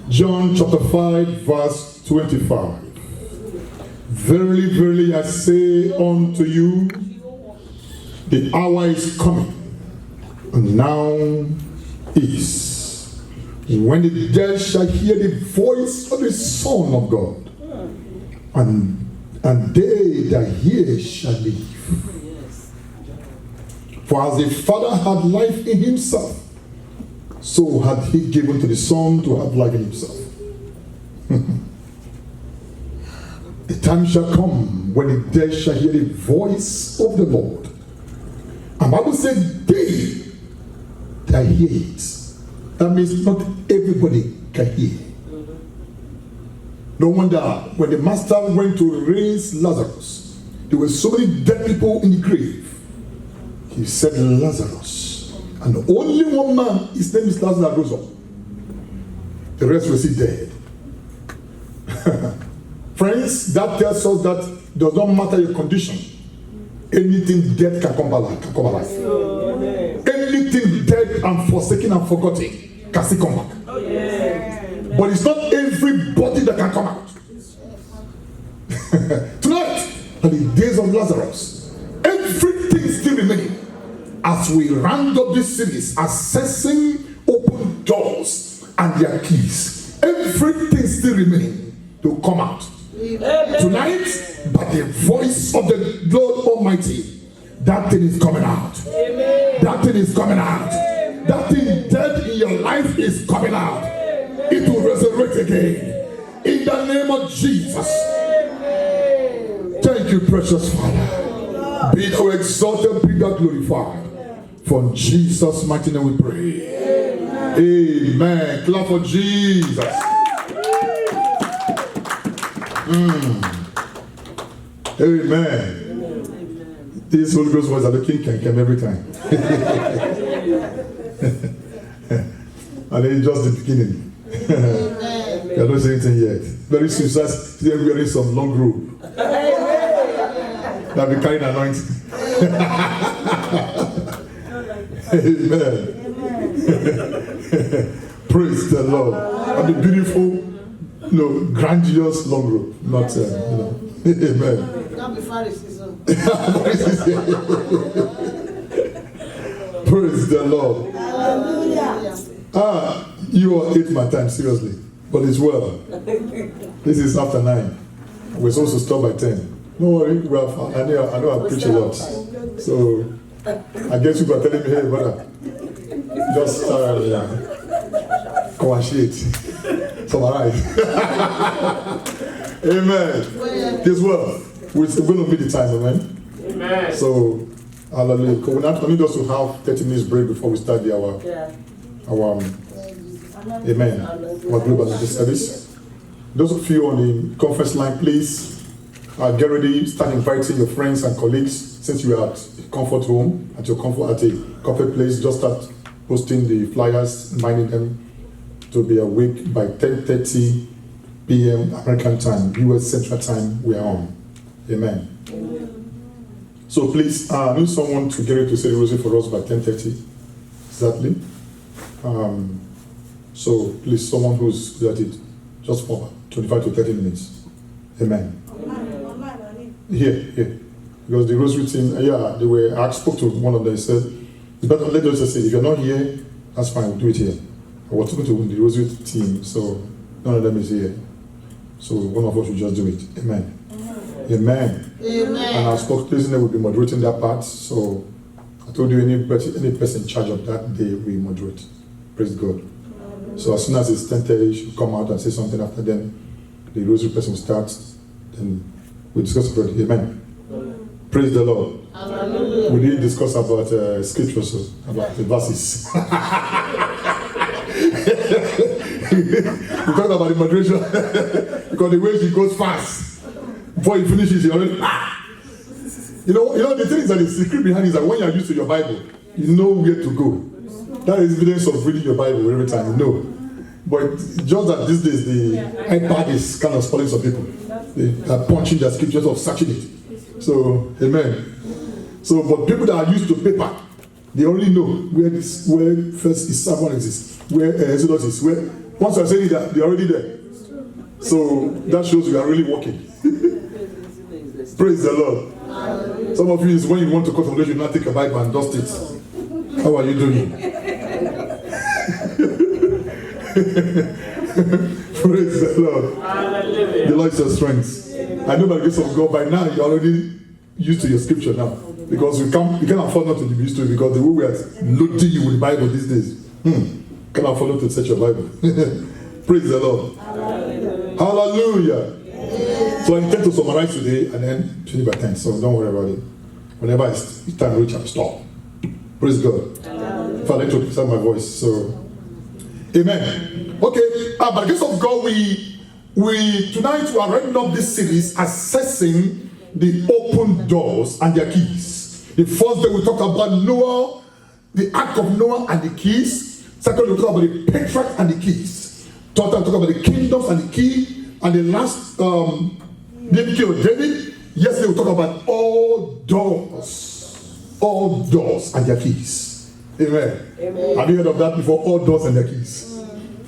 John chapter 5, verse 25. Verily, verily, I say unto you, the hour is coming, and now is, when the dead shall hear the voice of the Son of God, and they that hear shall live. For as the Father had life in himself, so had he given to the Son to have life in himself. The time shall come when the dead shall hear the voice of the Lord. And Bible said, they that hear it. That means not everybody can hear. No wonder when the master went to raise Lazarus, there were so many dead people in the grave. He said, Lazarus. And only one man, his name is Lazarus, rose up. The rest were still dead. Friends, that tells us that it does not matter your condition. Anything dead can come alive. Anything dead and forsaken and forgotten can still come back. But it's not everybody that can come out. Tonight, on the days of Lazarus, everything is still remaining. As we round up this series, assessing open doors and their keys, everything is still remaining to come out. Tonight, by the voice of the Lord Almighty, that thing is coming out. That thing is coming out. That thing dead in your life is coming out. It will resurrect again. In the name of Jesus. Thank you, precious Father. Be thou exalted, be thou glorified. For in Jesus' mighty name we pray. Amen. Clap for Jesus. Amen. These Holy Ghost voice are the king can come every time. And it's just the beginning. You are not saying anything yet. Very soon, they are wearing some long robe. That will be carrying anointing. Amen. Praise the Lord. And the beautiful, grandiose long robe. Not, amen. Not be Pharisees. Praise the Lord. Hallelujah. You all ate my time, seriously. But it's well. This is after 9. We're supposed to stop by 10. No worry, I know I preach a lot. So, I guess you were telling me, hey, brother, just conversate, summarize. Amen. This well, we're going to meet the time, amen? Amen. So, hallelujah. I need us to have 30 minutes break before we start our amen, our global service. Those of you on the conference line, please get ready, start inviting your friends and colleagues. Since you are at comfort home, at your comfort, at a comfort place, just start posting the flyers, inviting them to be awake by 10:30 p.m. American time, US Central Time. We are on. Amen. So please, I need someone to get ready to say the rosary for us by 10:30 exactly. So please, someone who's at it, just for 25 to 30 minutes. Amen. Here. Because the rosary team, I spoke to one of them, said, it's better let us just say, if you're not here, that's fine, we'll do it here. I was talking to the rosary team, so none of them is here. So one of us will just do it. Amen. Amen. And I spoke to they will be moderating that part, so I told you any person in charge of that day will moderate. Praise God. So as soon as it's 10:30, you should come out and say something after them. The rosary person will start, then we discuss about it. Amen. Praise the Lord. Hallelujah. We didn't discuss about scriptures, about the verses. We talked about the moderation because the way she goes fast, before he finishes, he already. You know the thing is that the secret behind is that when you are used to your Bible, you know where to go. That is evidence of reading your Bible every time, you know. But just that these days the iPad is kind of spoiling some people. They are punching their scriptures or searching it. So, amen. So, but people that are used to paper, They already know where first is someone exists, where Exodus is. Where once I say that, they're already there. So that shows you are really working. Praise the Lord. Some of you is when you want to cut away, you not take a Bible and dust it. How are you doing? Praise the Lord. The Lord is your strength. I know by the grace of God, by now you're already used to your scripture now. Because we can't afford not to be used to it, because the way we are loading you with the Bible these days, can't afford not to search your Bible. Praise the Lord. Hallelujah. So I intend to summarize today and then 20 by 10, so don't worry about it. Whenever it's time to reach, I'll stop. Praise God. If I like to present my voice, so amen. Okay, by the grace of God, we tonight we are wrapping up this series, assessing the open doors and their keys. The first day we talk about Noah, the Ark of Noah and the keys. Second, we talk about the patriarch and the keys. Third, we talk about the kingdoms and the key. And the last, David. Yesterday we talk about all doors and their keys. Amen. Amen. Have you heard of that before? All doors and their keys.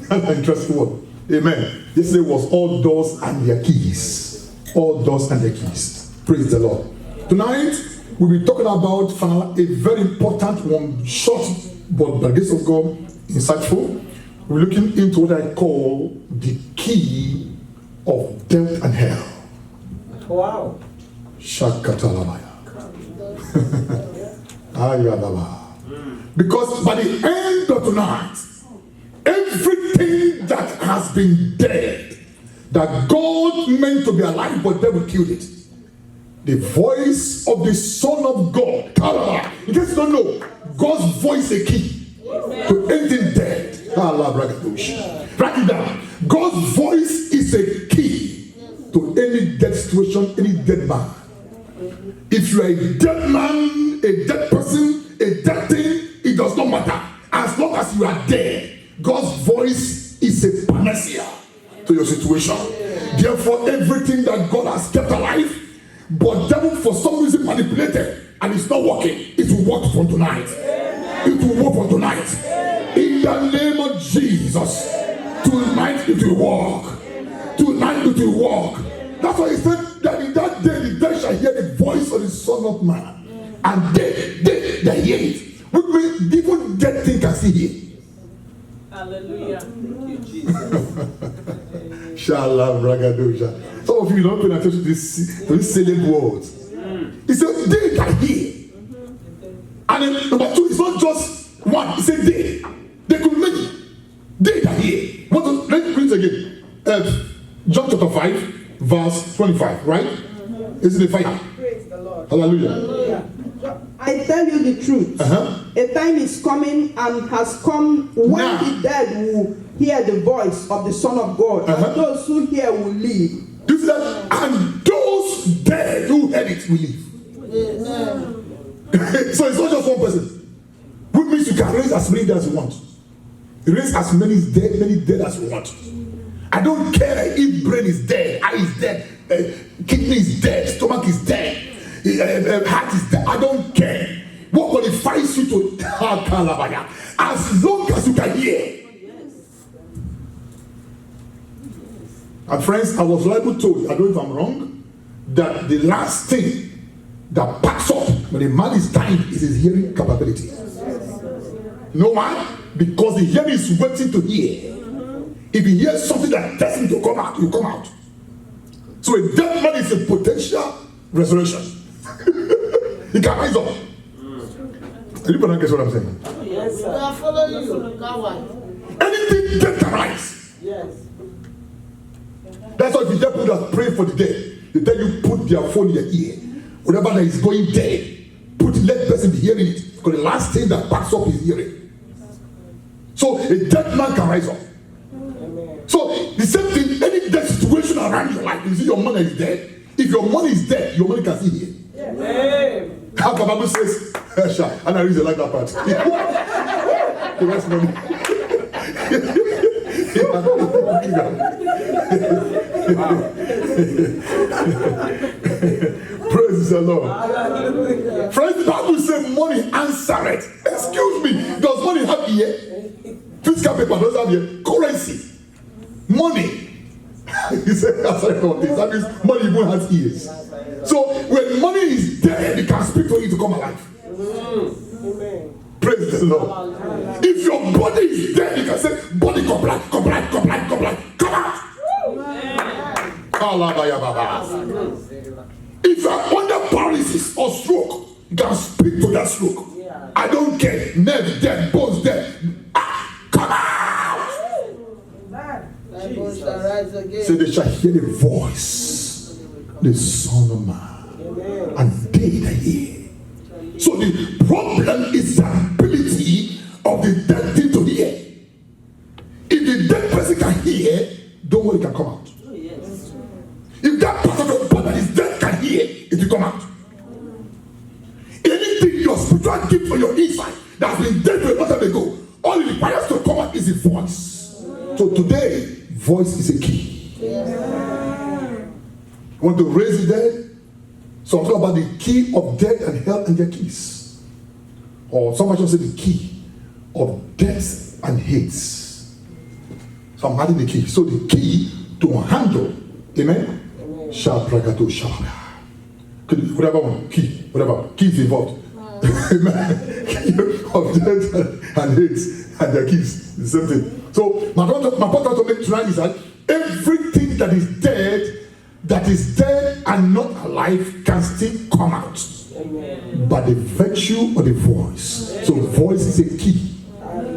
That's an interesting word. Amen. Yesterday was all doors and their keys. All doors and their keys. Praise the Lord. Tonight we'll be talking about a very important one, short but by the grace of God, insightful. We're looking into what I call the key of death and hell. Wow. Shakatalabaya. Ayadaba. Because by the end of tonight, everything that has been dead, that God meant to be alive, but devil killed it. The voice of the Son of God. In case you don't know, God's voice is a key to anything dead. Write it down. God's voice is a key to any dead situation, any dead man. If you are a dead man, a dead person, a dead thing, it does not matter. As long as you are dead, God's voice is a panacea to your situation. Therefore, everything that God has kept alive, but devil for some reason manipulated, and it's not working, it will work from tonight. It will work from tonight. In the name of Jesus, tonight it will work. Tonight it will work. That's why he said that in that day the dead shall hear the voice of the Son of Man. And they hear it. Which means even dead thing can see it. Hallelujah. Thank you, Jesus. Shalom, Ragadoja. Some of you don't pay attention to these salient words. He said, they can hear. And then number two, it's not just one. He said they. They could make it. They can hear. Let's read it again. John chapter 5, verse 25, right? Is it the fire? Praise the Lord. Hallelujah. Hallelujah. I tell you the truth. A time is coming and has come when the dead will hear the voice of the Son of God. And those who hear will live. You see that? And those dead who heard it will live. So it's not just one person. Which means you can raise as many dead as you want. Raise as many dead as you want. I don't care if brain is dead, eye is dead, kidney is dead, stomach is dead, heart is dead. I don't care. What qualifies you to Kalabaya? As long as you can hear. And friends, I was liable told, I don't know if I'm wrong, that the last thing that packs up when a man is dying is his hearing capability. You know why? Because the hearing is waiting to hear. If he hears something that tells him to come out, he'll come out. So a dead man is a potential resurrection. He can rise up. Anybody guess what I'm saying? Yes, sir. I follow you. Anything dead can rise. Yes. That's why if you tell people that pray for the dead, they tell you put their phone in your ear. Whatever that is going dead, let the person be hearing it. Because the last thing that backs up is hearing. So a dead man can rise up. So the same thing, any dead situation around your life, you see your money is dead. If your money is dead, your money can see here. Amen. How the Bible says, and I really like that part. The rest money. Praise the Lord. Friends, the Bible says money answer it. Yes. currency, money. He said, that means money even has ears. So when money is dead, it can speak for you to come alive. Amen. Praise the Lord. If your body is dead, you can say, body come out. Come out. If you are under paralysis or stroke, you can speak to that stroke. I don't care. Nerve dead, bones dead. Come out. So they shall hear the voice, the Son of Man, and they that hear. So the problem is the ability of the dead thing to hear. If the dead person can hear, don't worry, it can come out. If that part of your body that is dead can hear, it will come out. Anything your spiritual gift or your insight that has been dead for a long time ago, all it requires to come out is a voice. So today, voice is a key. You want to raise the dead? So I'm talking about the key of death and hell and their keys. Or somebody should say the key of death and Hades. So I'm adding the key. So the key to handle, amen? Shabragato Shabra. Whatever one, key, whatever. Key is involved. Amen. Key of death and Hades and their keys. The same thing. So my point to make tonight is that everything that is dead and not alive can still come out. Amen. By the virtue of the voice. Amen. So voice is a key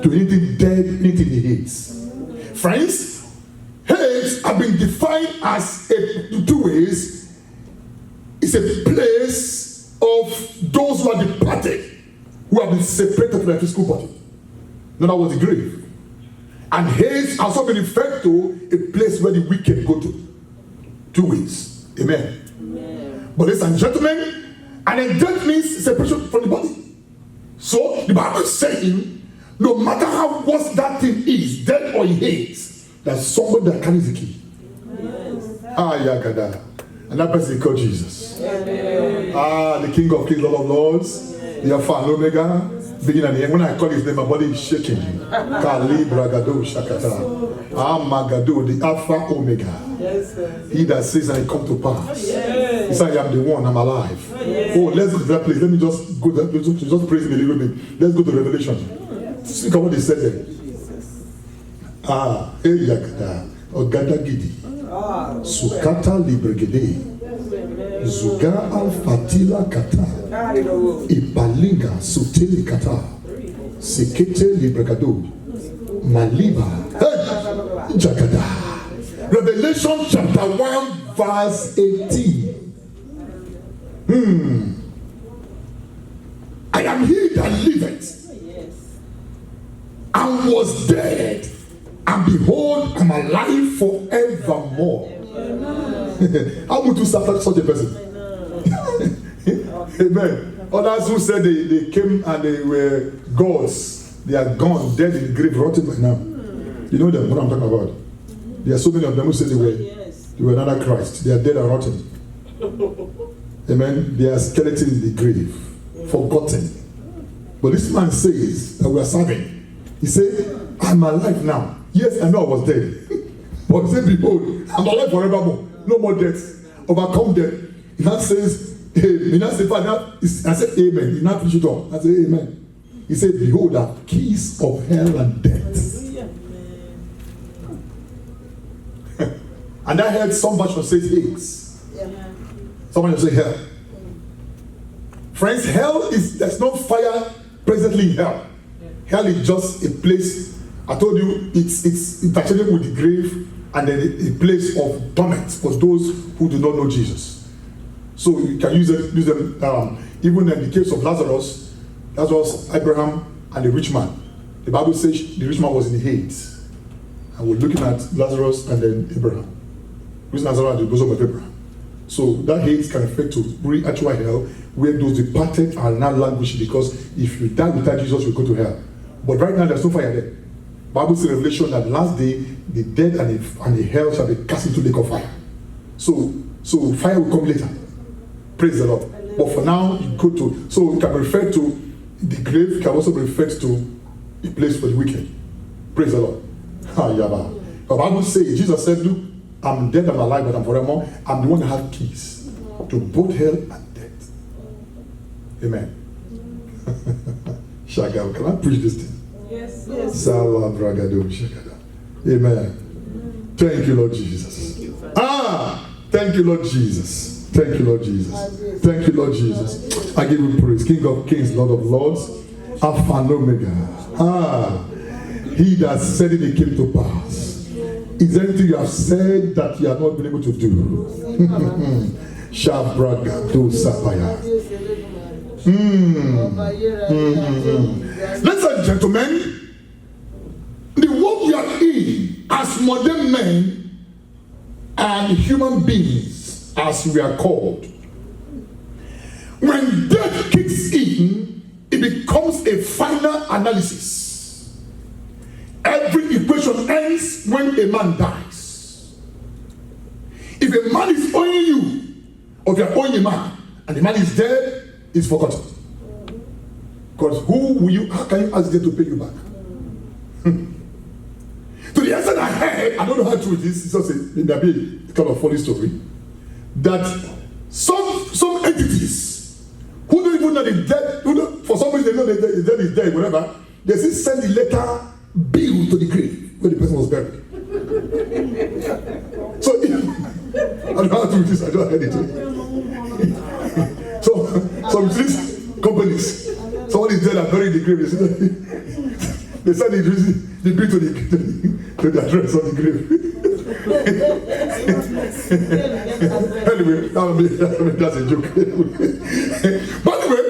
to anything dead, anything in Hades. Friends, Hades have been defined as two ways. It's a place of those who are departed, who have been separated from their physical body. No, that was the grave. And Hades also been referred to a place where the wicked go to. Two ways. Amen. Amen. But ladies and gentlemen, and death means separation from the body. So the Bible is saying, no matter how worse that thing is, dead or in Hades, there's somebody that carries the key. Yes. And that person is called Jesus. Amen. The King of Kings, Lord of Lords, the Alpha and Omega, beginning and the end. When I call his name, my body is shaking. Kali Bragado Shakata. Amagado, the Alpha Omega. Yes, he that says and it come to pass. Yes. He said, I am the one, I'm alive. Yes. Oh, let's go to that place. Let me just go there, just praise him a little bit. Let's go to Revelation. See what he said there. Eyakada, Ogada Gidi, Sukata Libregede, Zuga Alfatila Kata, Ipalinga Suteli Kata, Sekete Libregado, Maliba, Jagada. Revelation chapter 1 verse 18. I am he that liveth and was dead, and behold, I'm alive forevermore. How would you start such a person? Amen. Others who said they came and they were gods, they are gone, dead in the grave, rotting by now. You know them, what I'm talking about. There are so many of them who say they were another Christ. They are dead and rotten. Amen. They are skeleton in the grave, forgotten. But this man says that we are serving. He said, I'm alive now. Yes, I know I was dead. But he said, behold, I'm alive forevermore. No more death. Overcome death. He now says, he now said, Father, I said, Amen. He now finished it up. I said, Amen. He said, behold, the keys of hell and death. And I heard somebody say Hades. Somebody say hell. Friends, hell is, there's no fire presently in hell. Hell is just a place. I told you it's actually with the grave and then a place of torment for those who do not know Jesus. So you can use them. Even in the case of Lazarus, Abraham and the rich man. The Bible says the rich man was in Hades. And we're looking at Lazarus and then Abraham. Who's Lazarus at the bosom of Abraham. So that Hades can refer to actual hell, where those departed are now languishing, because if you die without Jesus, you go to hell. But right now there's no fire there. Bible says in Revelation that last day the dead and the hell shall be cast into lake of fire. So fire will come later. Praise the Lord. But for now, you go to, so it can refer to the grave, can also be referred to a place for the wicked. Praise the Lord. The Bible says, Jesus said, look, I'm dead and alive, but I'm forevermore. I'm the one that has keys to both hell and death. Amen. Shagam, can I preach this thing? Yes. Amen. Thank you, Lord Jesus. Thank you, Lord Jesus. Thank you, Lord Jesus. Thank you, Lord Jesus. I give you praise. King of kings, Lord of lords, Alpha and Omega. He that said it, it came to pass. Is there anything you have said that you have not been able to do? Shabraga do sapaya. Ladies and gentlemen, the world we are in as modern men and human beings, as we are called, when death kicks in, it becomes a final analysis. Every equation ends when a man dies. If a man is owing you, or if you are owing a man, and the man is dead, it's forgotten. Because how can you ask them to pay you back? To the extent I heard, I don't know how true it is, it's just a kind of funny story, that some entities who don't even know the dead, for some reason they know the dead is dead, whatever, they still send the letter bill to the grave where the person was buried. So I don't know how to do this, I don't heard it. So with these companies, someone is dead and buried in the grave, they send the bill to the address of the grave. Anyway, that's a joke. By the way,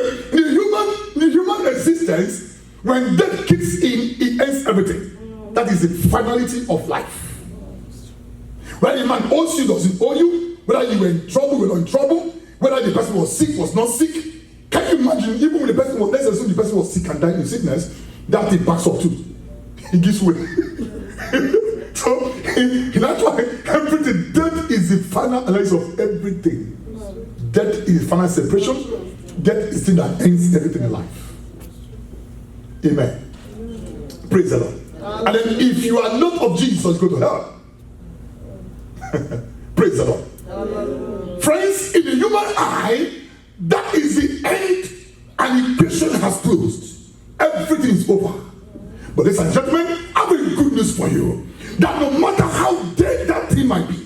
the human existence, when death kicks in, it ends everything. That is the finality of life. Whether the man owes you, doesn't owe you, whether you were in trouble, were not in trouble, whether the person was sick, was not sick. Can you imagine, even when the person was, let's assume the person was sick and died in sickness, that thing backs up too. He gives way. So, in actual everything, death is the final analysis of everything. Death is the final separation. Death is the thing that ends everything in life. Amen. Praise the Lord. And then if you are not of Jesus, go to hell. Praise the Lord. Friends, in the human eye, that is the end, and the equation has closed. Everything is over. But ladies and gentlemen, I have a good news for you. That no matter how dead that thing might be,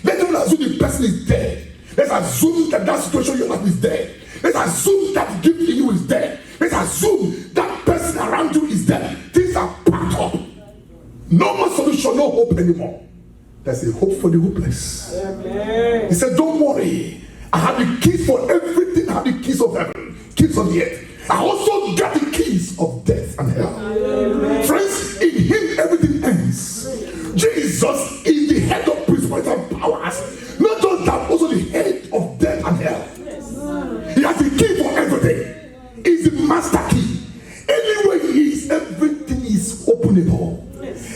let's not assume the person is dead. Let's assume that situation in your life is dead. Let's assume that gift in you is dead. Let's assume that person around you is dead. Things are packed up. No more solution, no hope anymore. There's a hope for the hopeless. Amen. He said, don't worry. I have the keys for everything. I have the keys of heaven, keys of the earth. I also got the keys of death and hell. Amen. Friends, in him everything ends. Jesus is the head of principalities and powers. Not just that, also the head of death and hell. He has the key for everything. He's the master key. Anywhere he is, everything is openable.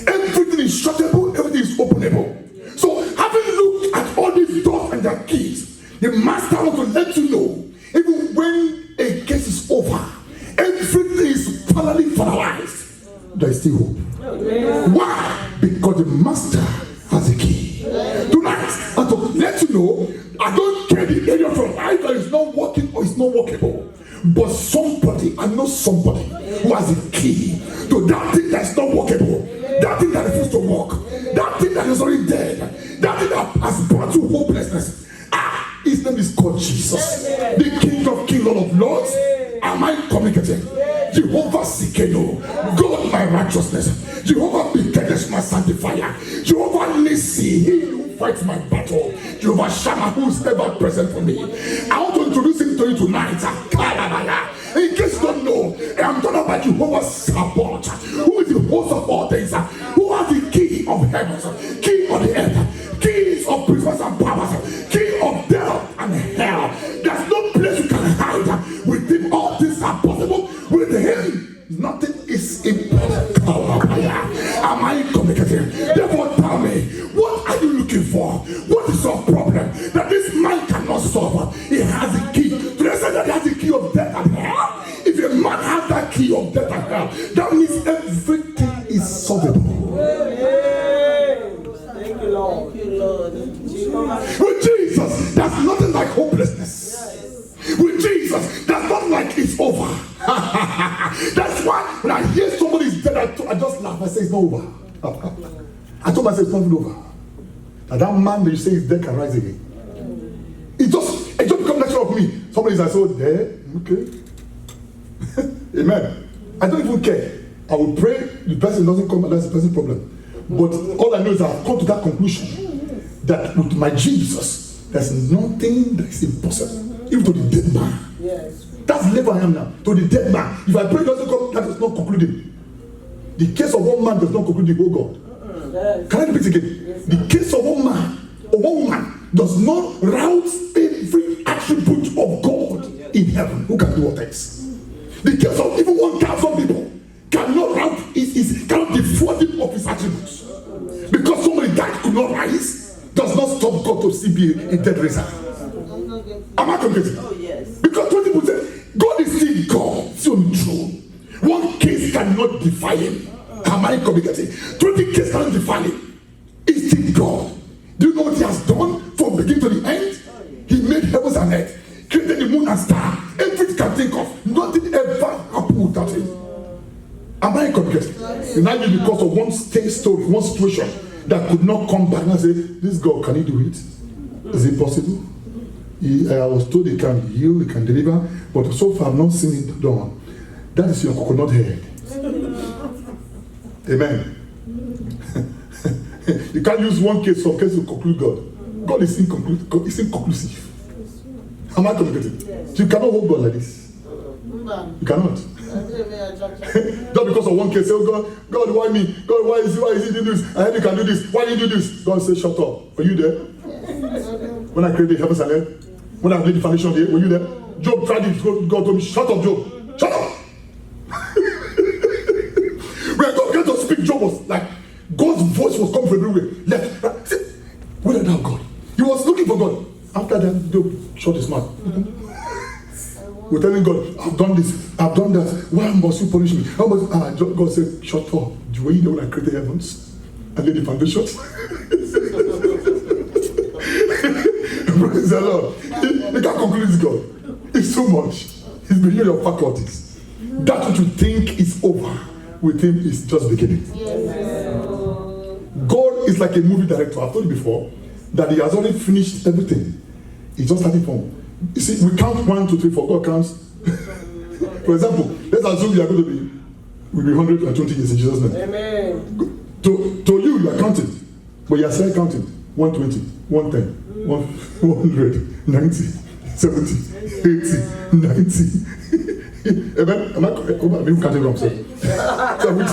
Everything is shuttable, everything is openable. So, having looked at all these doors and their keys, the master wants to let you know, even when a case is over, everything is finally finalized, there is still hope. Why? Because the master has a key. Tonight, and to let you know, I don't care the area of your life that is not working or is not workable. But somebody, I know somebody who has a key to that thing that is not workable, that thing that refuses to work, that thing that is already dead, that thing that has brought you hopelessness. His name is called Jesus, the King of Kings, Lord of Lords. Am I communicating? Jehovah Sikeno, God my righteousness. Jehovah Bikadesh, my sanctifier. Jehovah Nissi, he who fights my battle. Jehovah Shammah, who is ever present for me. I want to introduce him to you tonight. In case you don't know, I'm talking about Jehovah Sabaoth, who is the host of all things, who has the key of heavens, key of the earth, keys of principles and powers, key of death and hell. There's no place you can hide. With him, all things are possible. With him, nothing is impossible. Am I communicating? Therefore, tell me, what are you looking for? What is your problem that this man cannot solve? He has the key. To the extent that he has the key of death and hell. If a man has that key of death and hell, that means everything is solvable. myself it's not over. I told myself it's not over. And that man that you say is dead can rise again. It just become natural of me. Somebody is like, so there, okay. Amen. I don't even care. I will pray the person doesn't come, and that's the person's problem. But all I know is I've come to that conclusion that with my Jesus, there's nothing that is impossible, even to the dead man. Yes. That's the level I am now. To the dead man. If I pray doesn't come, that is not concluding. The case of one man does not conclude the whole God. Yes. Can I repeat again? Yes, The case of one man or one woman does not route every attribute of God in heaven. Who can do what else? The case of even 1,000 people cannot route cannot defraud him of his attributes. Because somebody that could not rise does not stop God to still be a dead raiser. Am I communicating? Oh, yes. Because 20 people say God is still God, still on the throne. One case cannot defy him. Am I communicating? 20 cases cannot defy him. He's still God. Do you know what he has done from beginning to the end? He made heavens and earth, created the moon and star. Everything can think of. Nothing ever happened without him. Am I communicating? Imagine because of one story, one situation that could not come back and say, this God, can he do it? Is it possible? I was told he can heal, he can deliver, but so far I've not seen it done. That is your coconut head. Amen. You can't use one case or case to conclude God. God is inconclusive. God is inconclusive. Am I communicating? So you cannot hold God like this. You cannot. Just because of one case, say, oh God, why me? God, why is he doing this? I heard you can do this. Why do you do this? God says, shut up. Were you there? When I created the heavens and earth, when I laid the foundation here, were you there? Job tried it. God told me, shut up, Job. Shut up. When God began to speak, Job was like, God's voice was coming from everywhere. Left, right. See, where did that God? He was looking for God. After that, Job shut his mouth. We're telling God, I've done this, I've done that. Why must you punish me? God said, shut up. Were you there when I created heavens and laid the foundations? Praise the Lord. You can't conclude this God. It's too much. It's beyond your faculties. That which you think is over with him is just beginning. God is like a movie director. I've told you before that he has already finished everything. He's just starting from. You see, we count 1, 2, 3, 4. God counts. For example, let's assume you are going to be, will be 120 years in Jesus' name. Amen. To you are counting, but you are still counting 120, 110, 100, 90, 70, 80, 90. Amen. Am I correct? I'm even counting wrong, sir. 70,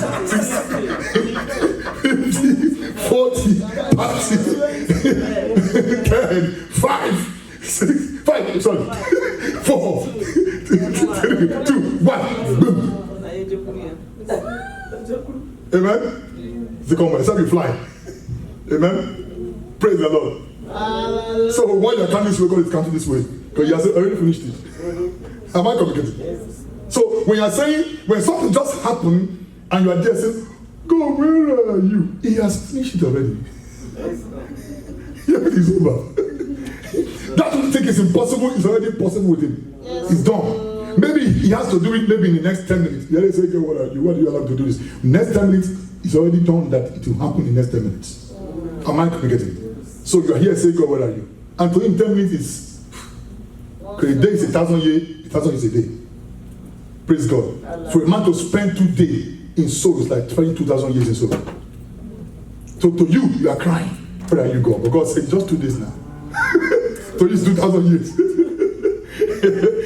40, 30, 10, 5, 6, 5, sorry, 4, 3, 2, 1, boom. Amen. Come on, except you fly. Amen. Praise the Lord. So while you're counting this way, God is counting this way. Because you have already finished it. Am I communicating? So when you're saying, when something just happened and you are there saying, God, where are you? He has finished it already. Everything is over. That you think is impossible is already possible with him. It's done. Maybe he has to do it maybe in the next 10 minutes. Yeah, they say, okay, what do you allow to do this? Next 10 minutes, it's already done that it will happen in the next 10 minutes. Am I communicating? So you are here saying, God, where are you? And to him, 10 minutes is, okay, a day is 1,000 years, 1,000 years a day. Praise God. For a man to spend 2 days in soul is like 22,000 years in soul. So to you are crying. Where are you, God? But God said, just 2 days now. So it's 2,000 years.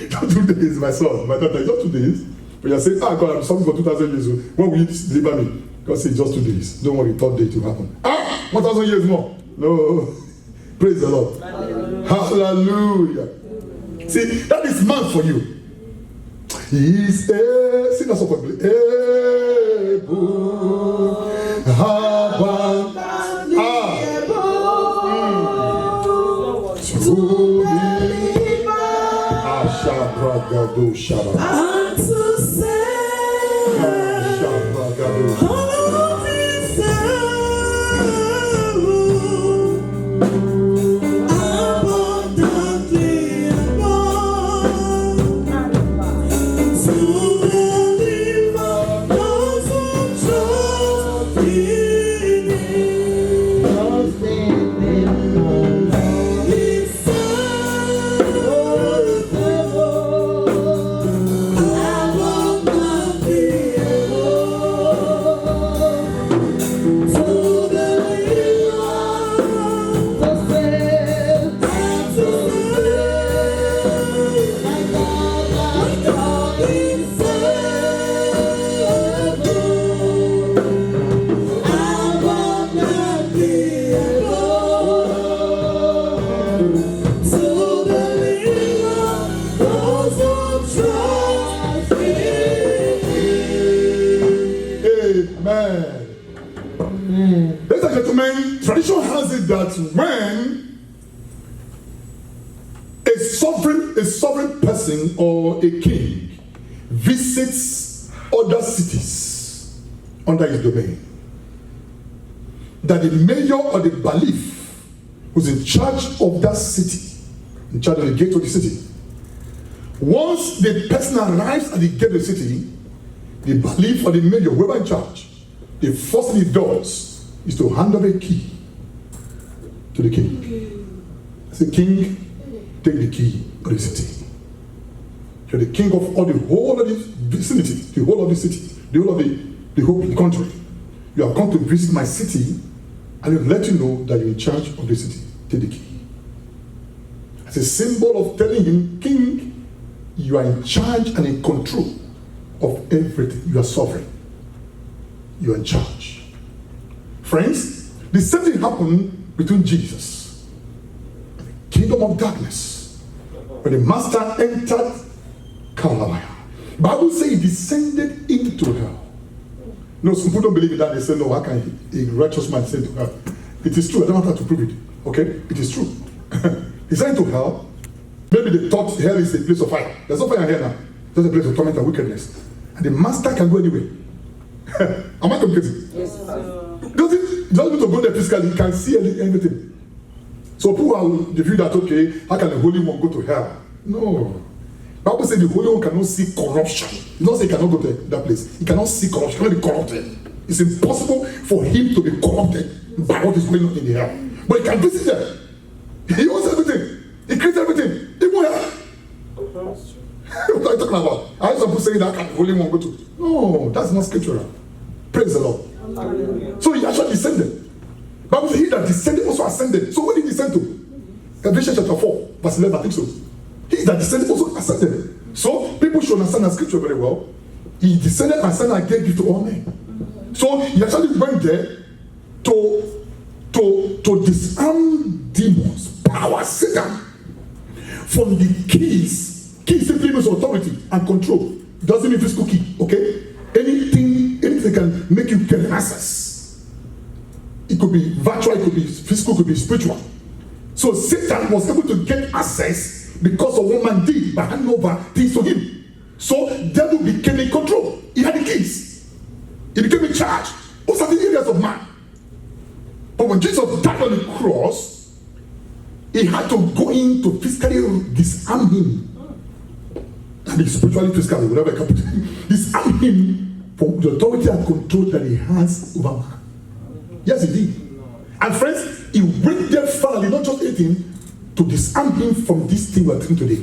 Just 2 days, my son, my daughter, just 2 days. But you're saying, God, I'm sorry for 2,000 years. When will you deliver me? God said, just 2 days. Don't worry, third day it will happen. 1,000 years more. No. Praise the Lord. Hallelujah. See, that is man for you. He is sing that song for me. And to save all of his abundantly above, to deliver those who trust And tradition has it that when a sovereign person or a king visits other cities under his domain, that the mayor or the bailiff who's in charge of that city, in charge of the gate of the city, once the person arrives at the gate of the city, the bailiff or the mayor, whoever in charge, the first thing he does is to hand over a key to the king. Say, king, take the key of the city. You're the king of all the whole of the vicinity, the whole of the city, the whole of the whole country. You have come to visit my city, and you let you know that you're in charge of the city. Take the key. As a symbol of telling him, king, you are in charge and in control of everything. You are sovereign. You are in charge. Friends, the same thing happened between Jesus and the kingdom of darkness. When the master entered Calvary, the Bible says he descended into hell. No, some people don't believe in that. They say, no, how can a righteous man descend to hell? It is true. I don't have to prove it. Okay? It is true. Descend to hell. Maybe they thought hell is a place of fire. There's no fire here now. There's a place of torment and wickedness. And the master can go anywhere. Am I communicating? Yes, sir. It doesn't need to go there physically. He can see everything. So people are the view that, okay, how can the Holy One go to hell? No. The Bible says the Holy One cannot see corruption. He doesn't say he cannot go to that place. He cannot see corruption. He cannot be corrupted. It's impossible for him to be corrupted by what is going on in the hell. But he can visit them. He owns everything. He creates everything. Even hell. What are you talking about? I heard some people saying that can the Holy One go to. No, that's not scriptural. Praise the Lord. Hallelujah. So he actually descended. Bible says he that descended also ascended. So where did he descend to? Revelation chapter 4, verse 11, I think so. He that descended also ascended. So people should understand the scripture very well. He descended and ascended and gave gift to all men. So he actually went there to disarm demons, power, Satan, from the keys. Key simply means authority and control. Doesn't mean physical key, okay? Anything can make you get access. It could be virtual, it could be physical, it could be spiritual. So Satan was able to get access because of what man did by handing over things to him. So devil became in control. He had the keys. He became in charge of certain areas of man. But when Jesus died on the cross, he had to go in to physically disarm him. And be spiritually, physically, whatever I can put it. Disarm him from the authority and control that he has over man. Yes, he did. And friends, he went there finally, not just anything, to disarm him from this thing we're doing today.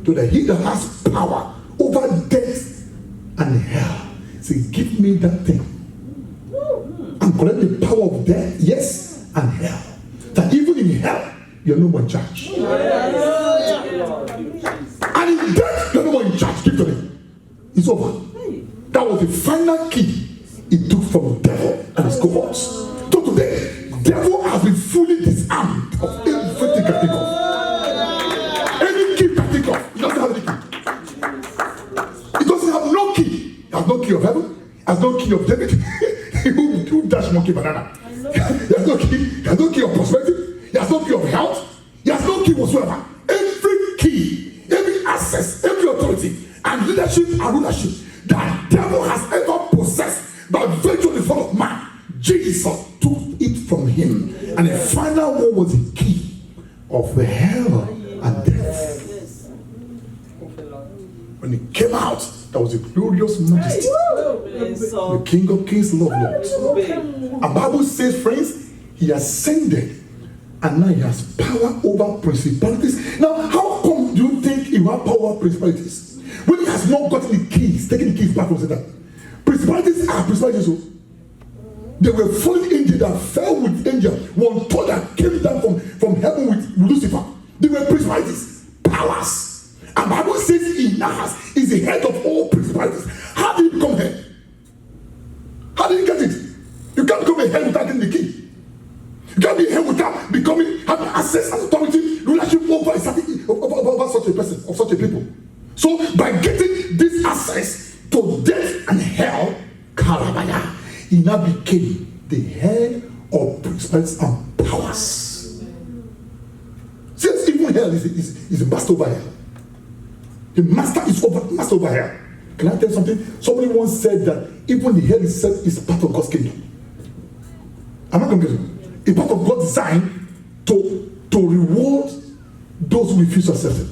To that he that has power over death and hell. Say, give me that thing. And collect the power of death, yes, and hell. That even in hell, you're no more in charge. And in death, you're no more in charge. Give to him. It's over. That was the final key he took from the devil and his cohorts. So today, the devil has been fully disarmed of everything he can think of. Any key he can think of, he doesn't have any key. He doesn't have no key. He has no key of heaven. He has no key of David. Who dash monkey banana? He has no key. He has no key of prosperity. He has no key of health. He has no key whatsoever. Every key, every access, every authority, and leadership and rulership that devil has ever possessed by virtue of the fall of man, Jesus took it from him. And the final one was the key of hell and death. When he came out, that was a glorious majesty. The King of Kings, Lord of Lords. And Bible says, friends, he ascended and now he has power over principalities. Now, how come do you think he will have power over principalities? When he has not gotten the keys, taking the keys back from Satan. Principalities are principalities. They were fallen angels that fell with angels. One thought that came down from heaven with Lucifer. They were principalities, powers. And Bible says he now is the head of all principalities. How did he become head? How did he get it? You can't become a head without getting the key. You can't be a head without having access and authority, rulership over such a person, of such a people. So by getting this access to death and hell, Karabaya, he now became the head of principalities and powers. Since even hell is a master over hell. The master is master over hell. Can I tell you something? Somebody once said that even the hell itself is part of God's kingdom. Am I going to get it? It's part of God's design to reward those who refuse to accept it.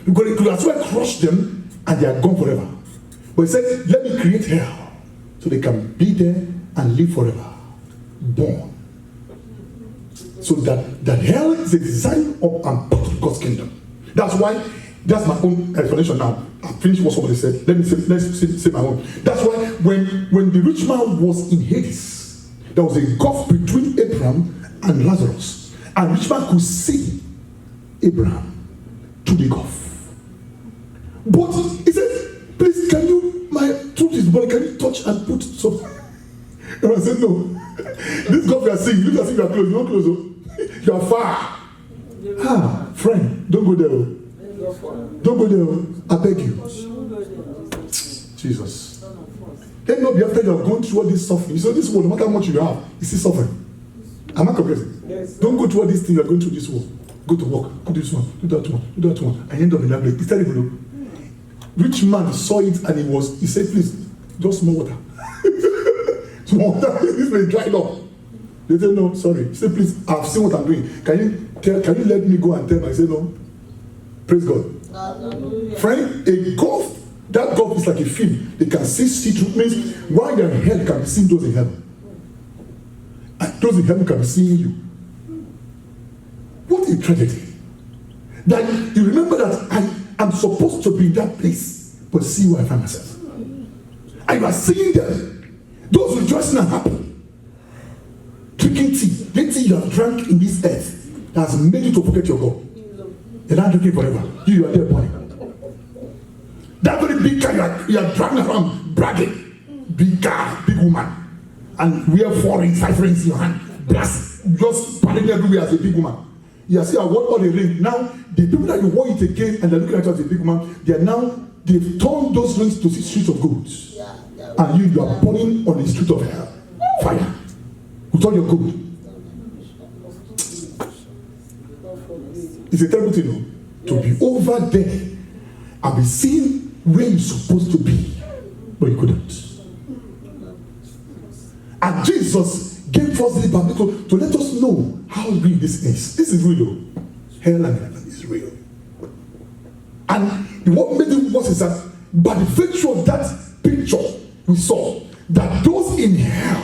Because it could as well crush them and they are gone forever. But he said, let me create hell so they can be there and live forever. Born. So that hell is a design of and part of God's kingdom. That's why, that's my own explanation now. I finished what somebody said. Let's say my own. That's why when the rich man was in Hades, there was a gulf between Abraham and Lazarus. And the rich man could see Abraham to the gulf. But he said, please, can you, through his body, can you touch and put something? And I said, no. This gulf you are seeing, look as if you are close. You're not close. You are far. Friend, don't go there. Don't go there. I beg you. Jesus. Let not be after you have gone through all this suffering. So this world, no matter how much you have, you see suffering. Am I correct? Yes. Don't go through all these things you are going through this world. Go to work, do this one, do that one, do that one, and end up in that place. It's terrible. Rich man saw it and he said, please, just small water. Small water, this may dry up. They said, no, sorry. He said, please, I've seen what I'm doing. Can you let me go and tell them? I said, no. Praise God. Hallelujah. Friend, a gulf, that gulf is like a film. They can see through. Means while you're in hell, you can be seeing those in heaven. And those in heaven can be seeing you. What a tragedy. That you remember that I am supposed to be in that place, but see where I find myself. And you are seeing them. Those rejoicing and happy. Drinking tea. The tea you have drank in this earth that has made you to forget your God. You're not drinking forever. You are there burning. That very big car you are dragging around, bragging. Big car, big woman. And we have 4 rings, 5 rings in your hand. Blast, just parading everywhere as a big woman. You see, I want all the ring. Now, the people that you wore it again and they're looking at you as a big woman, they've turned those rings to the street of gold. And you are burning on the street of hell. Fire. With all your gold. It's a terrible thing, no? To be over there and be seen where you're supposed to be, but you couldn't. And Jesus gave us the Bible to let us know how real this is. This is real, though. Hell and heaven is real. And what made it worse is that by the virtue of that picture, we saw that those in hell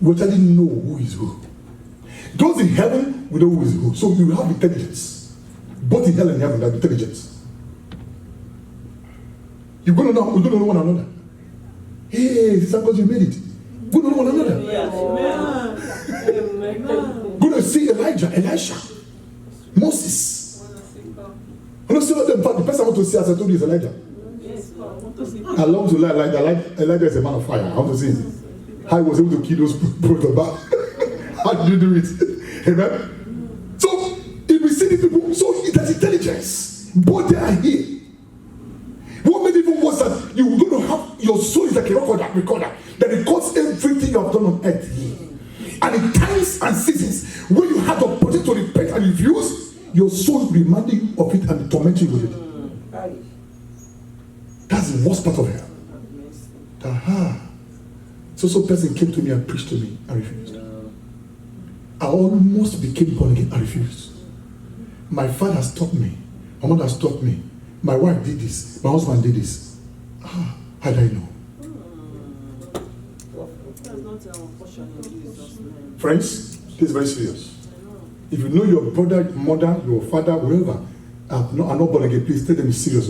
will actually know who is who. Those in heaven will know who is who. So you will have intelligence. Both in hell and heaven, they have intelligence. We're going to know one another. Hey, this is you made it. We're going to know one another. Amen. Going to see Elijah, Elisha, Moses. I'm not seeing them, but the person I want to see, as I told you, is Elijah. I love to Elijah. Elijah is a man of fire. I want to see it. How he was able to kill those prophets. How did you do it? Amen. So, if we see these people, so there's intelligence. Both there and here. What made it even worse that you're going to have your soul is like a recorder that records everything you have done on earth here. And in times and seasons when you have the opportunity to repent and refuse, your soul reminding you of it and tormenting you with it. That's the worst part of hell. So person came to me and preached to me. I refused. I almost became born again. I refused. My father has taught me. My mother has taught me. My wife did this. My husband did this. How did I know? Friends, this is very serious. If you know your brother, mother, your father, whoever are not born again, please tell them it's serious.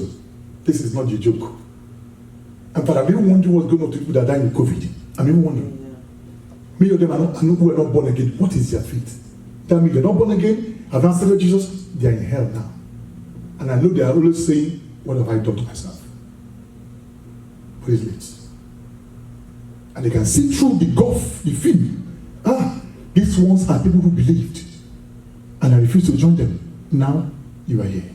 This is not a joke. And Father, I'm even wondering what's going on to people that die in COVID. I'm even wondering. Many of them are not who are not born again. What is their fate? Tell me, they're not born again, have not accepted Jesus, they are in hell now. And I know they are always saying, what have I done to myself? Praise it. And they can see through the gulf, the film. These ones are people who believed. And I refuse to join them. Now, you are here.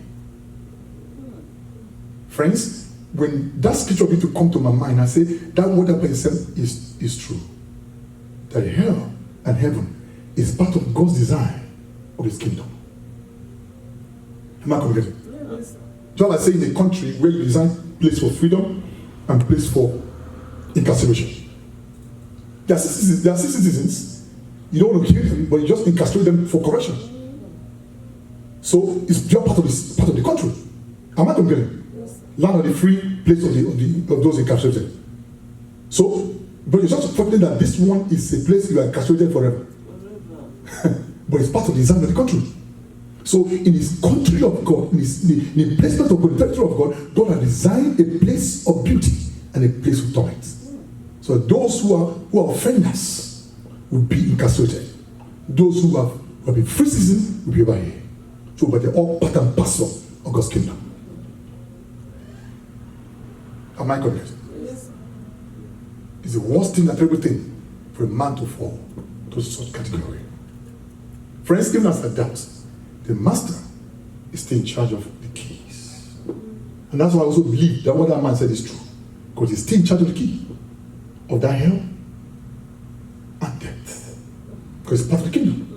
Friends, when that scripture begins to come to my mind, I say, that what happened is true. that hell and heaven is part of God's design of his kingdom. Am I communicating? Yes. Just like saying in a country where you design place for freedom and place for incarceration. There are citizens, you don't want to kill them, but you just incarcerate them for correction. So it's just part of the country. Am I communicating? Yes. Land of the free, place of those incarcerated. So, but you're just forgetting that this one is a place you are incarcerated forever. But it's part of the design of the country. So in his country of God, in the placement of God, the territory of God, God has designed a place of beauty and a place of torment. So those who are offenders will be incarcerated. Those who have been free citizens will be over here. So, but they're all part and parcel of God's kingdom. Am I correct? Yes. It's the worst thing and everything for a man to fall to such category. Friends, even as adults, the master is still in charge of the keys. And that's why I also believe that what that man said is true. Because he's still in charge of the key of that hell and death. Because it's part of the kingdom.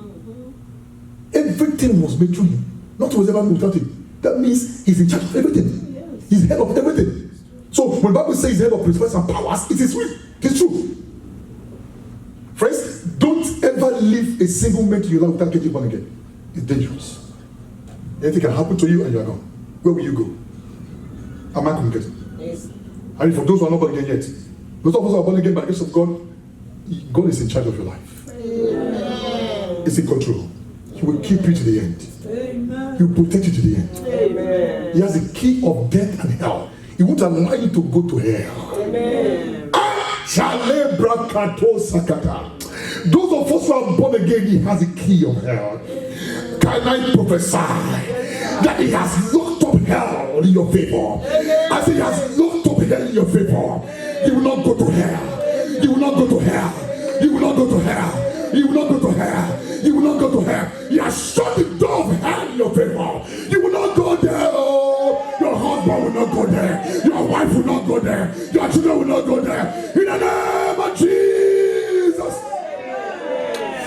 Everything was made through him. Nothing was ever made without him. That means he's in charge of everything. He's head of everything. So when the Bible says he's head of principalities and powers, it is real. It is true. Friends, don't ever live a single moment in your life without getting born again. It's dangerous. Anything can happen to you and you are gone. Where will you go? Am I communicating? Yes. And for those who are not born again yet, those of us who are born again by the grace of God, God is in charge of your life. Amen. He's in control. He will keep you to the end. Amen. He will protect you to the end. Amen. He has the key of death and hell. He won't allow you to go to hell. Amen. Those of us who are born again, he has the key of hell. Can I prophesy that he has locked up hell in your favor? As he has locked up hell in your favor, you will not go to hell. You will not go to hell. You will not go to hell. You will not go to hell. You will not go to hell. He has shut the door of hell in your favor. You will not go there. Your husband will not go there. Your wife will not go there. Your children will not go there. In the name of Jesus.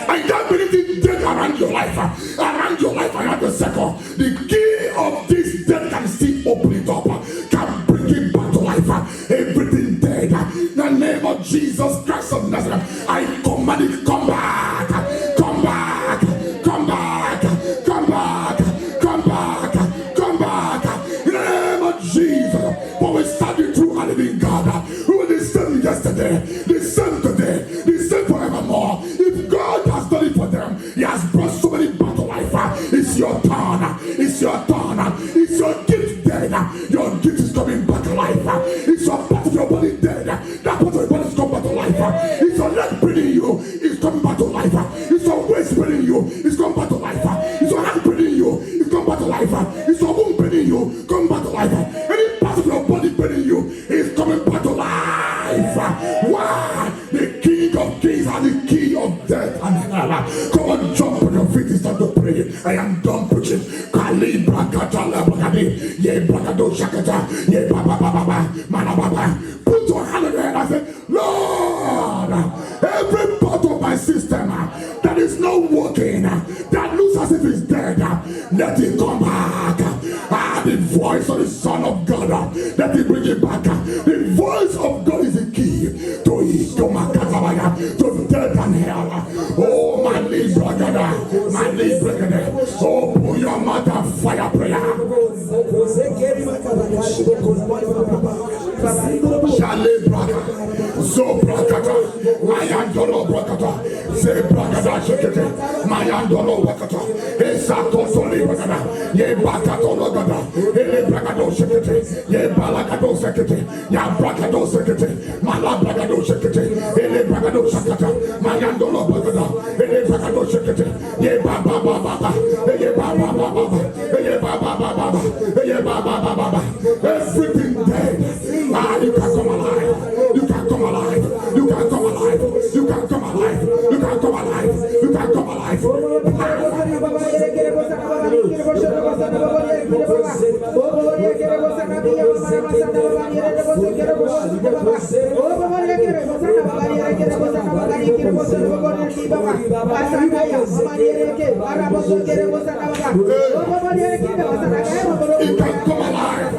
I don't believe it dead around your life. Around your life, around the circle. The key of this death can still open it up. Can bring it back to life. Everything dead. In the name of Jesus Christ of Nazareth, I command it, come back. Come back. Come back. Come back. Come back. Come back. In the name of Jesus. For we stand the true and living God. Who is the same yesterday, the same today, the same forevermore. If God has done it for them, he has brought so many back to life. It's your turn. It's your turn. It's your gift dead. Your gift is coming back to life. It's your part of your body dead. That part of your body is coming back to life. It's your leg breathing you. It's coming back to life. It's your waist breathing you. It's coming back to life. It's your hand breathing you. It's coming back to life. It's your womb breathing you. Coming back to life. Any part of your body breathing you is coming back to life. Why? The King of Kings has the key of death and hell. Come on, jump on your feet and start to pray. I am done preaching. Kali brakata labagadi. Ye brakado shakata. Ye baba baba manababa. Put your hand on your head and say, Lord, every part of my system that is not working, that looks as if it's dead, let it come back. The voice of the Son of God, let it bring it back. The voice of God is the key to it, to death and hell. Oh, my little brother, my little brother. Oh, put your mouth on fire prayer. Shale braka, zo brakata, mayandolo brakata, ze brakata shekete, mayandolo brakata, esato soli brakata, ye bakato logada, ele brakado shekete, ye balakado shekete, ya brakado shekete, mala brakado shekete, ele brakado shakata, mayandolo brakata, ele brakado shekete, ye baba baba, ye baba baba, ye baba baba, ye baba baba, everything dead. You can come alive. You can come alive. You can come alive. You can come alive. You can come alive. You can come alive. It can come alive.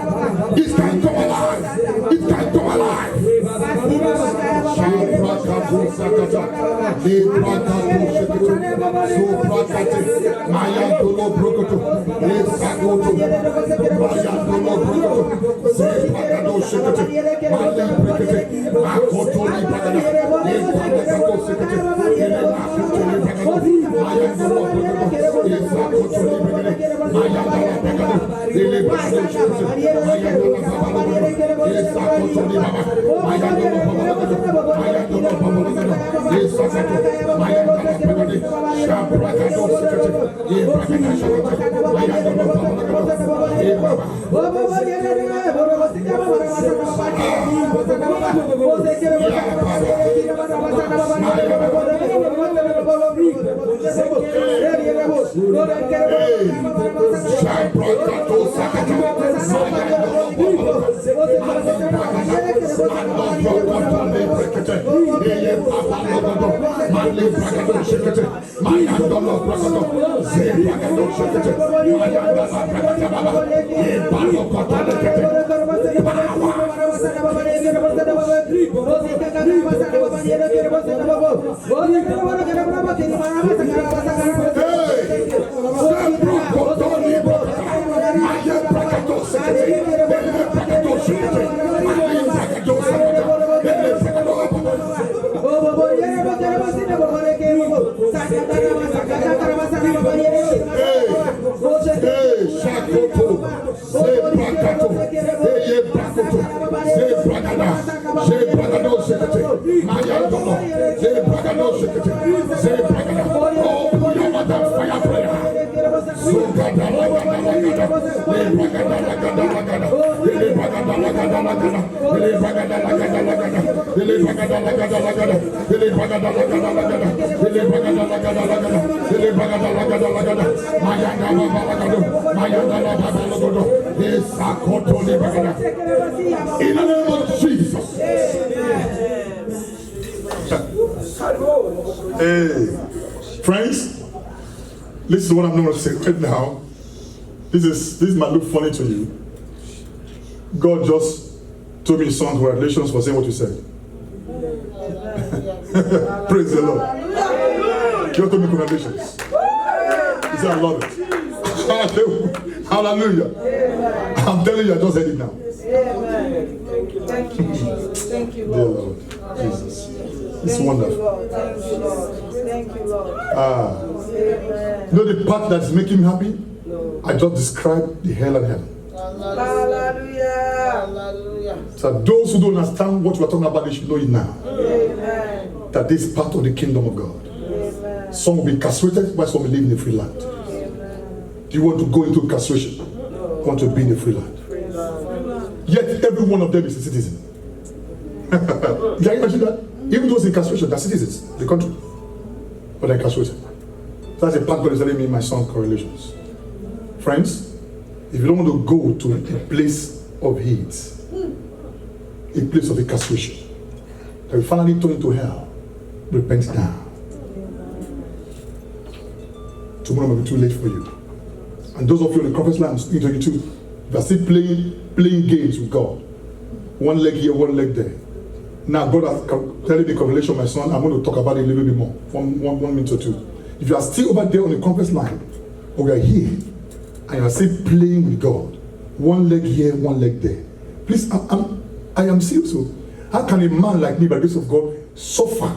It can come alive. It can come alive. In the name of Jesus. Hey, friends, listen to what I'm going to say right now. This might look funny to you. God just told me in Psalms Revelations for saying what you said. Praise the Lord. God told me congratulations. He said, I love it. Hallelujah. I'm telling you, I just heard it now. Thank you, Lord. Thank you, Jesus. Thank you, Dear Lord. Lord Jesus. It's wonderful. Thank you, Lord. Thank you, Lord. You know the part that's making me happy? I just described the hell and heaven. Hallelujah. Hallelujah. So those who don't understand what we're talking about, they should know it now. Amen. That this is part of the kingdom of God. Amen. Some will be castrated, while some will live in a free land. Amen. Do you want to go into castration? You want to be in a free land? Yet every one of them is a citizen. Can you imagine that? Even those in castration, they're citizens of the country. But they're castrated. That's a part God is telling me in my song Correlations. Friends, if you don't want to go to a place of heat, a place of castration, that will finally turn into hell, repent now. Tomorrow might be too late for you. And those of you in the conference line, I'm speaking to you too. If you are still playing games with God, one leg here, one leg there. Now God has telling the correlation, my son, I'm going to talk about it a little bit more, one minute or two. If you are still over there on the conference line, or we are here, and you are still playing with God, one leg here, one leg there. Please, I am serious. How can a man like me, by the grace of God, suffer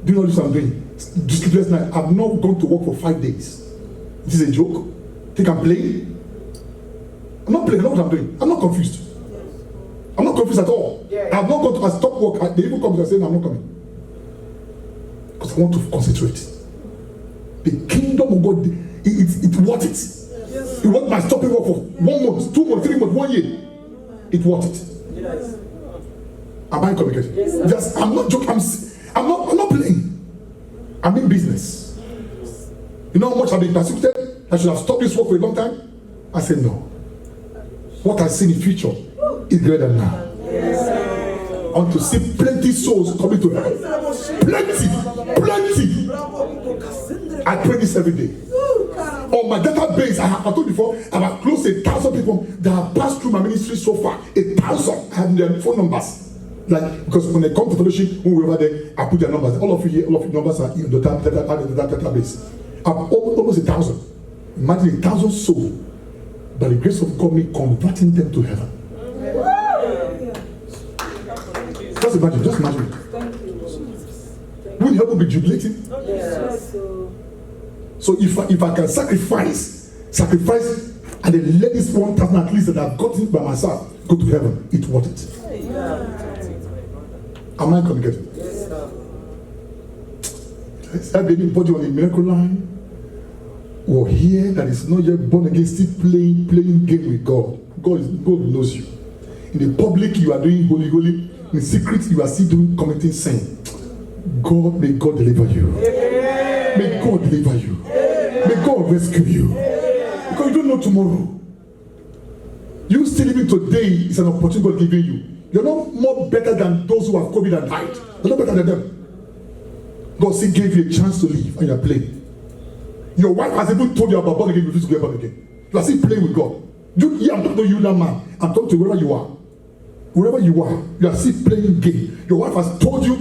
doing all this I'm doing? This sleepless night, I've not gone to work for 5 days. This is a joke? Think I'm playing? I'm not playing, I know what I'm doing. I'm not confused. I'm not confused at all. I've not gone to stop work. They even come and say, I'm not coming. Because I want to concentrate. The kingdom of God, it's worth it. It worth my stopping work for 1 month, 2 months, 3 months, 1 year. It's worth it. Yes. Am I communicating? Yes, I'm not joking. I'm not playing. I'm in business. You know how much I've been persecuted? I should have stopped this work for a long time. I said no. What I see in the future is greater than now. I want to see plenty see souls coming to heaven. Plenty. I pray this every day. On my database, I told you before, about close to 1,000 people that have passed through my ministry so far. 1,000 have their phone numbers. Like, because when they come to fellowship, when we're over there, I put their numbers. All of you here, all of your numbers are in the database. Almost 1,000. Imagine 1,000 souls. By the grace of God, me converting them to heaven. Just imagine it. Wouldn't heaven be jubilating? So if I can sacrifice, and then let this 1,000 at least that I've gotten by myself go to heaven, it's worth it. Am I communicating? Yes. Have anybody on the miracle line or here that is not yet born again, still playing game with God? God knows you. In the public, you are doing holy. In secret, you are still committing sin. May God deliver you. Amen. May God deliver you. Amen. May God rescue you. Because you don't know tomorrow. You still living today is an opportunity God giving you. You're not more better than those who have COVID and died. You're not better than them. God still gave you a chance to live and you're playing. Your wife has even told you about born again, you refuse to get born again. You are still playing with God. I'm talking to you, that man. I'm talking to wherever you are. Wherever you are still playing game. Your wife has told you,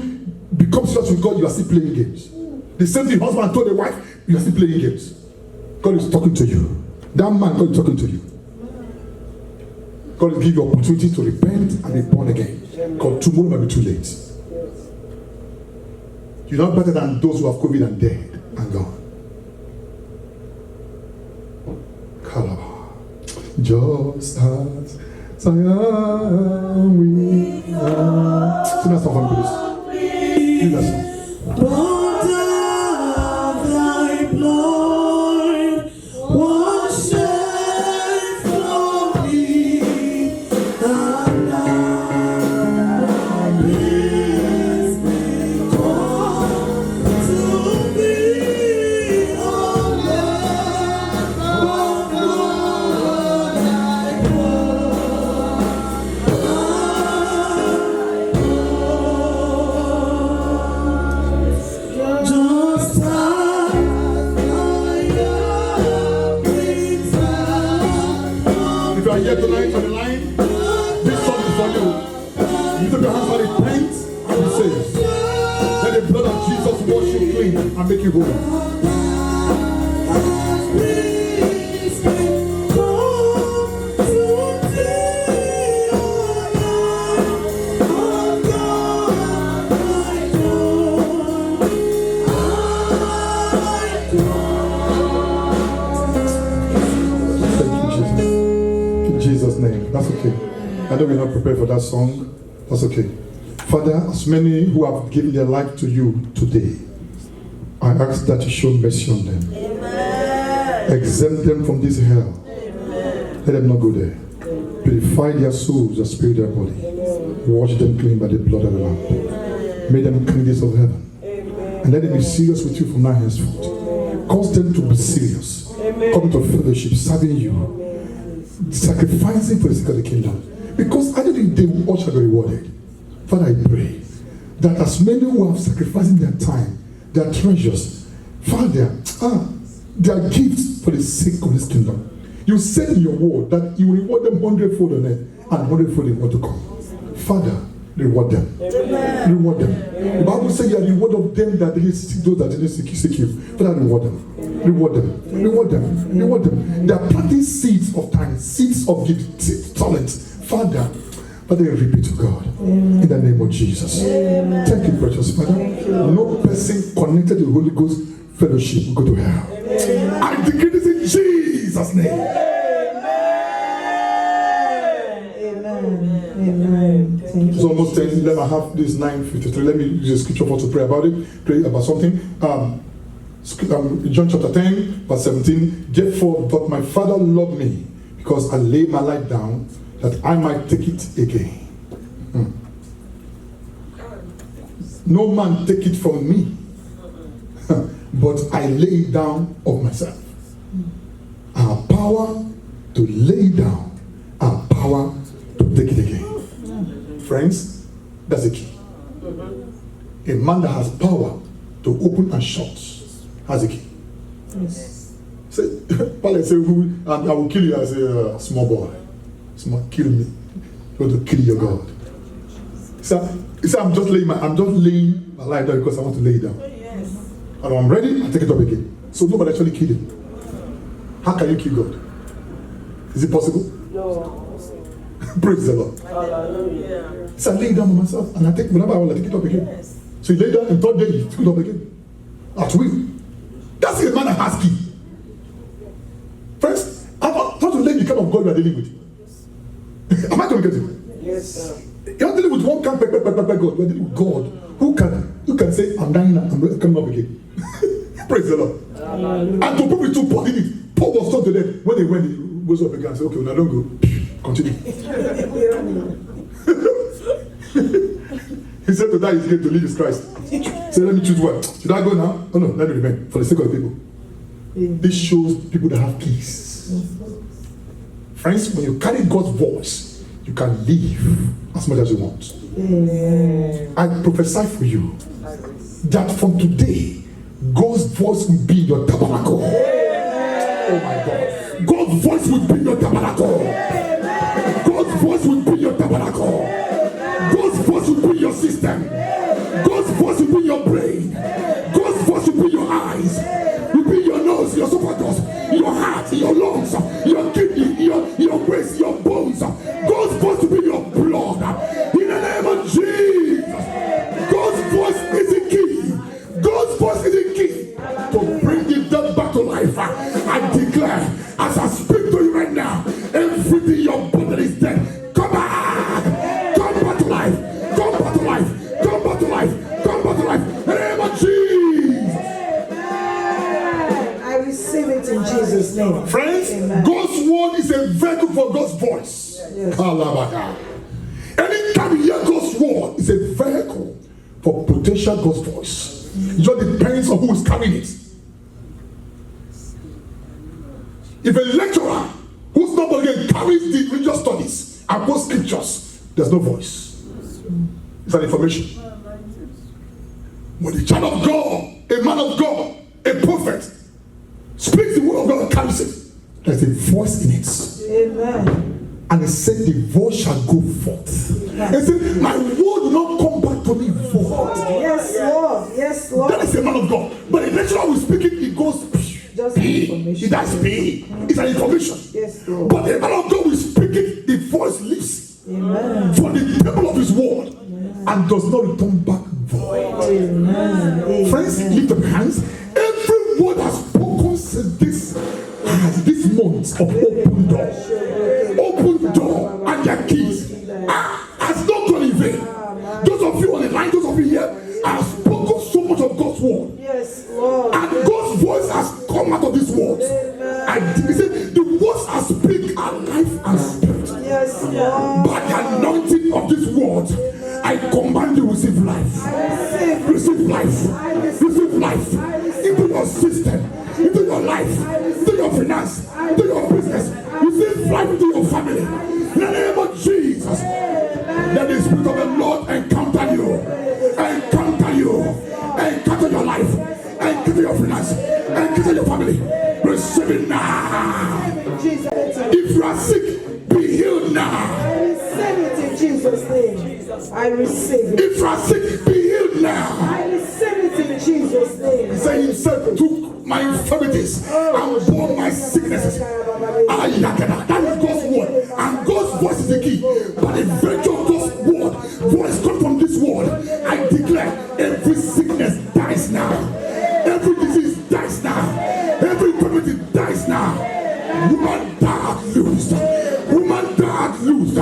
become serious with God, you are still playing games. The same thing husband told the wife, you are still playing games. God is talking to you. That man, God is talking to you. God will give you opportunity to repent and be born again. Because tomorrow might be too late. You're not better than those who have COVID and dead and gone. Kalaba. Just as I am with you. Sing that song for me, please. Sing that song. Blood of thy blood, washed from me, and now is come to be all that Here tonight on the line, this song is for you. You took your hands for repent and be saved. Let the blood of Jesus wash you clean and make you whole. That's okay. I know we're not prepared for that song. That's okay. Father, as many who have given their life to you today, I ask that you show mercy on them. Amen. Exempt them from this hell. Amen. Let them not go there. Purify their souls, their spirit, their body. Amen. Wash them clean by the blood of the Lamb. Amen. Make them candidates of heaven. Amen. And let them be serious with you from now henceforth. Amen. Cause them to be serious. Amen. Come to fellowship, serving you. Amen. Sacrificing for the sake of the kingdom, because I think they all shall be rewarded. Father, I pray that as many who have sacrificing their time, their treasures, Father, their gifts for the sake of this kingdom, you said in your word that you reward them 100-fold on earth and 100-fold in what to come. Father, reward them. Amen. Reward them. Amen. The Bible says you are the reward of them that they seek, those that didn't seek you. Father, reward them. Reward them. Reward them. Reward them. They are planting seeds of time, seeds of gift, talents. Father, reap it to God. Amen. In the name of Jesus. Amen. Thank you, precious Father. No person connected to the Holy Ghost fellowship will go to hell. Amen. I decree this in Jesus' name. Amen. It's almost 10. Let me have this 9:53. Let me use a scripture for to pray about it. Pray about something. John chapter 10, verse 17. Therefore, but my Father loved me, because I laid my life down, that I might take it again. No man take it from me, but I lay it down of myself. Our power to lay down, our power to take it again. Friends, that's the key. A man that has power to open and shut has a key. Yes. Say, Paul say, I will kill you as a small boy. Small, kill me. You want to kill your God. So I'm just laying my life down because I want to lay it down. Yes. And when I'm ready, I take it up again. So nobody actually killed him. How can you kill God? Is it possible? No. Praise the Lord. Hallelujah. So I lay it down by myself and I take whenever I want, I take it up again. Yes. So he lay down and third day he took it up again. At will. That's a man that has key. Friends, I'm not trying to learn the kind of God we are dealing with. Am I communicating? Yes, sir. You're not dealing with one kind of God. We're dealing with God who can say, I'm dying now, I'm coming up again. Praise the Lord. And to prove it to Paul did it. Paul was told to them when he goes up again and said, okay, now don't go. Continue. He said to die is going to live is Christ. So let me choose one. Should I go now? Oh no, let me remain for the sake of the people. This shows people that have keys. Friends, when you carry God's voice, you can live as much as you want. I prophesy for you that from today, God's voice will be your tabernacle. Oh my God. God's voice will be your tabernacle. God's voice will be your tabernacle. God's voice will be your system. God's voice will be your brain. God's voice will be your eyes. Will be your nose, your esophagus, your heart, your lungs, your kidney, your waist, your bones. God's voice will be your blood. In the name of Jesus. God's voice is the key. God's voice is the key to bring the dead back to life. I declare, as I speak to you right now, everything your body is dead. Come back! Come back to life! Come back to life! Come back to life! Come back to life! In the name of Jesus! I receive it in Jesus' name. Friends, Amen. God's word is a vehicle for God's voice. Yes. Kalabaka. Anytime you hear God's word, it's a vehicle for potential God's voice. It just depends on who is carrying it. If a lecturer who's not born again carries the religious studies and quotes scriptures, there's no voice. It's an information. When the child of God, a man of God, a prophet, speaks the word of God and carries it, there's a voice in it. Amen. And he said, the voice shall go forth. He said, my word will not come back to me void. Yes, Lord. Yes, Lord. That is a man of God. But the lecturer will speak it, it goes Just P. information. It does P. It's an information. Yes, Lord. But the man of God will speak it, the voice lives Amen. for the temple of his word and does not return back void. Amen. Friends, lift up your hands. Every word has spoken since this month of open door. Open door and their keys has not gone in vain. Those of you on the line, those of you here, have spoken so much of God's word. Yes, Lord. And God's voice has come out of this word. And he said, the words I speak are life and spirit. Yes, Lord. By the anointing of this word, I command you to receive life. Receive life. Receive life into your system, into your life, into your finance, into your business. Receive life into your family. In the name of Jesus, let the Spirit of the Lord encounter you. Encounter you. Encounter your life. Encounter your finance. Encounter your family. Receive it now. If you are sick, be healed now. I receive it in Jesus' name. I receive it. If you are sick, be healed now. I receive it in Jesus' name. He said himself took my infirmities and bore my sicknesses. That is God's word. And God's voice is the key. But the virtue of God's word, voice comes from this word. I declare every sickness dies now. Every disease dies now. Every infirmity dies now. Woman died loose. Woman died loose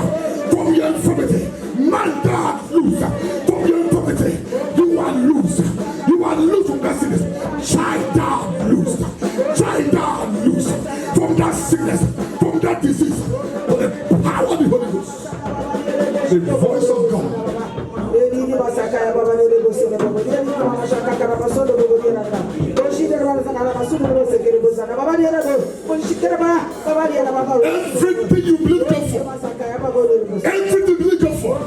from your infirmity. Man died loose from your infirmity. You are loose. You are loose from that sickness. Child died loose. Child died loose from that sickness, from that disease. For the power of the Holy Ghost. The voice of God. Everything you believe God for, everything you believe God for,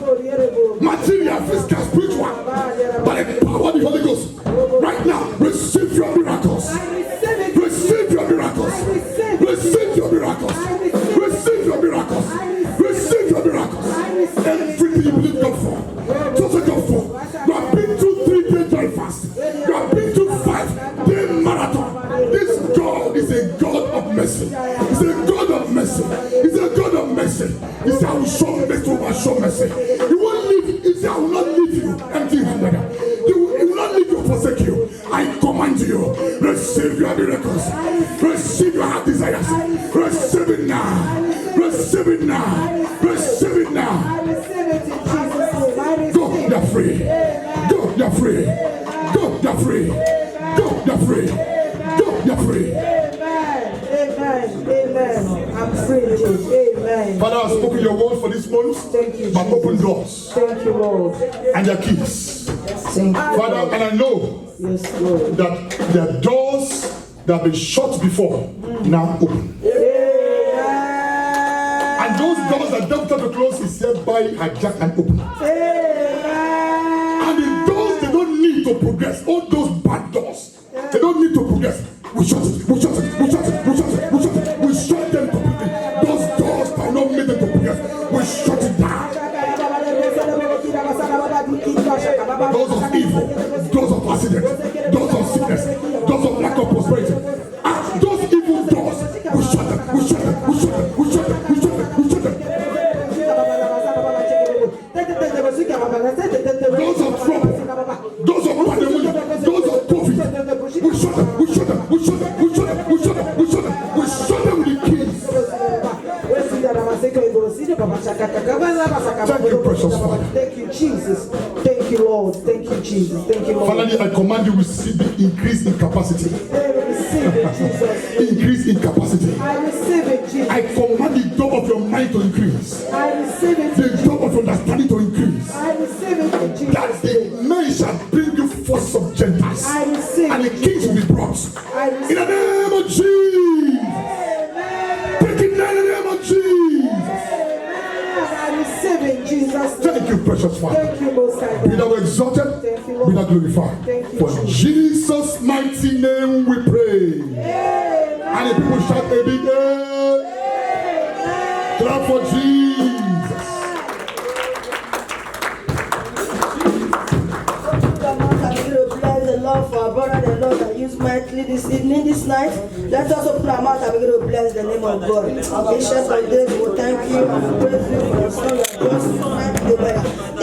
material, physical, spiritual, but the miracles. Receive your miracles. Receive your miracles. Everything you believe God for. Just like God for. You have been to 3-day dry fast. You have been to 5-day marathon. This God is a God of mercy. He's a God of mercy. He's a God of mercy. He said, I will show mercy over show mercy. He won't leave. He said, I will not leave you empty-handed. He will not leave you or forsake you. I command you, receive your miracles. Receive your heart desires. Receive it now. Receive it now. Receive it now. I receive it in Jesus' name. I receive Go, you're free. Go, you're free. Go, you're free. Go, you're free. Go, you're free. Amen. Amen. Amen. I'm free, Jesus. Amen. Father, I've spoken your word for this month. Thank you, But Jesus. open doors Thank you, Lord. and their keys. Thank you. Father, and I know Yes, Lord. that the doors that have been shut before now open. And those doors that devil tried to close is hereby hijacked and open. And the doors they don't need to progress, all those bad doors, they don't need to progress. We shut it, we shut it, we shut it, we shut it, we shut it, we shut them completely. Those doors cannot make them to progress. We shut it down. Doors of evil, doors of accident, doors of sickness, doors of lack of prosperity. Those evil doors, we shut them, we shut them, we shut them, we shut them, we shut them, we shut them. Those of trouble, those of pandemonium, those of COVID, we shut them, we shut them, we shut them, we shut them, we shut them, we shut them, we shut them with the keys. Thank you, precious Father. Thank you, Jesus. Thank you, Lord. Thank you, Jesus. Thank you, Lord. Finally, I command you receive the increase in capacity. I receive it, Jesus. Increase in capacity. I receive it, Jesus. I command the door of your mind to increase. I receive it. The door of understanding to increase. I receive it in That Jesus' the name. men shall bring you forth of Gentiles. I receive And the it. kings will be brought. I In receive the it. name of Jesus. Amen. Take it down in the name of Jesus. I receive it, Jesus. Thank you, precious Father. Thank you, Most High Be God. thou exalted, Thank you, be Lord. thou glorified. Thank you, For in Jesus' mighty name we pray. And the people shout a big amen. Clap for Jesus. Bless the Lord for our brother, the Lord that used mightily this evening, this night. Let us open our mouth and begin to bless the name of God. Ancient of days, we thank you and we praise you for the song of God.